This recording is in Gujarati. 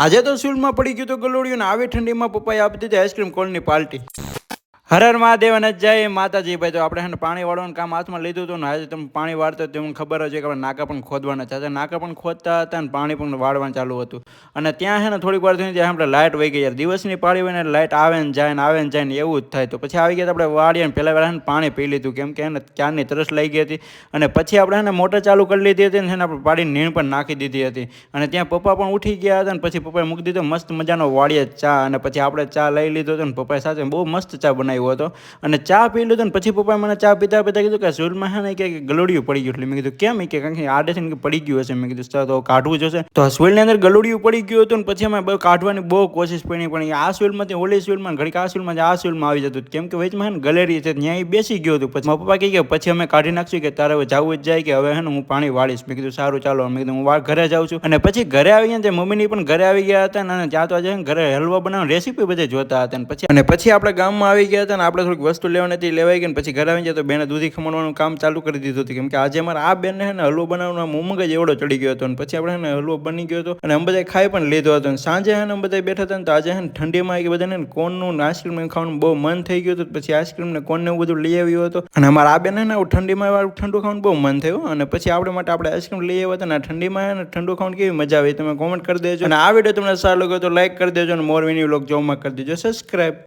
આજે તો સ્કૂલમાં પડી ગયું તો ગલોડિયું ને આવી ઠંડીમાં પપ્પાએ આપી દીધી આઈસ્ક્રીમ કોલની પાર્ટી. હર હર મહાદેવ અને જય માતાજી. ભાઈ તો આપણે એને પાણી વાળવાનું કામ હાથમાં લીધું હતું ને આજે તમે પાણી વાળતો તમને ખબર જ છે કે આપણે નાકા પણ ખોદવાના હતા. નાકા પણ ખોદતા હતા અને પાણી પણ વાળવાનું ચાલુ હતું. અને ત્યાં છે ને થોડીક વાર થઈને ત્યાં આપણે લાઇટ વહી ગઈ યાર. દિવસની પાળી હોય ને લાઇટ આવે ને જાય ને આવે ને જાય ને એવું જ થાય. તો પછી આવી ગયા આપણે વાળીએ ને પહેલાં પહેલાં પાણી પી લીધું કેમ કે એને ક્યારની તરસ લઈ ગઈ હતી. અને પછી આપણે એને મોટર ચાલુ કરી લીધી હતી ને આપણે પાડીને નીણ પણ નાખી દીધી હતી. અને ત્યાં પપ્પા પણ ઉઠી ગયા હતા ને પછી પપ્પાએ મૂકી દીધો મસ્ત મજાનો વાળીએ ચા. અને પછી આપણે ચા લઈ લીધો હતો ને પપ્પાએ સાથે બહુ મસ્ત ચા બનાવી હતો. અને ચા પી લીધું ને પછી પપ્પાએ મને ચા પીતા પીતા કીધું કે સ્કૂલમાં છે ને કે ગલુડિયું પડી ગયું. એટલે મેં કીધું કેમ કે કંઈક આડેથી કે પડી ગયું હશે. મેં કીધું તો કાઢવું જોશે. તો સ્કૂલની અંદર ગલુડિયું પડી ગયું હતું ને પછી અમે કાઢવાની બહુ કોશિશ કરી પણ આ સ્કૂલમાંથી ઓલી સ્કૂલમાં ઘડીક આ સ્કૂલમાં આ સ્કૂલમાં આવી જતું કેમ કે વચમાં છે ને ગલેરી છે ત્યાં બેસી ગયો હતું. પછી મારા પપ્પા કહે કે પછી અમે કાઢી નાખશું કે તારે હવે જવું જ જાય કે હવે છે ને હું પાણી વાળીશ. મેં કીધું સારું ચાલો. મેં કીધું હું ઘરે જાઉં છું. અને પછી ઘરે આવી ગયા મમ્મીની પણ ઘરે આવી ગયા હતા અને ત્યાં તો આજે ઘરે હલવા બનાવવાની રેસીપી બધે જોતા હતા. અને પછી આપણે ગામમાં આવી ગયા હતા ને આપણે થોડીક વસ્તુ લેવાની હતી લેવાઈ ગઈ. પછી ઘરે આવી જાય તો બેને દૂધી ખમણવાનું કામ ચાલુ કરી દીધું હતું કેમ કે આજે અમારે આ બેનને છે ને હલવો બનાવવાનો મોમગ જ એવડો ચડી ગયો હતો. અને પછી આપણે છે ને હલવો બની ગયો હતો અને અમે બધા ખાઈ પણ લીધો હતો. અને સાંજે છે ને અમે બધા બેઠા હતા ને તો આજે છે ને ઠંડીમાં કે બધાને કોનનું આઈસ્ક્રીમ ખાવાનું બહુ મન થઈ ગયું હતું. પછી આઈસ્ક્રીમ ને કોનને એવું બધું લઈ આવ્યું હતું. અને અમારા આ બેન ને ઠંડીમાં ઠંડુ ખાવાનું બહુ મન થયું. અને પછી આપણે માટે આપણે આઈસ્ક્રીમ લઈ આવ્યા હતા ને ઠંડીમાં ને ઠંડુ ખાવાનું કેવી મજા આવી તમે કોમેન્ટ કરી દેજો. અને આ વિડીયો તમને સારો લાગ્યો તો લાઈક કરી દેજો અને મોર વિડીયો વ્લોગ જોવામાં કરી દેજો સબસ્ક્રાઈબ.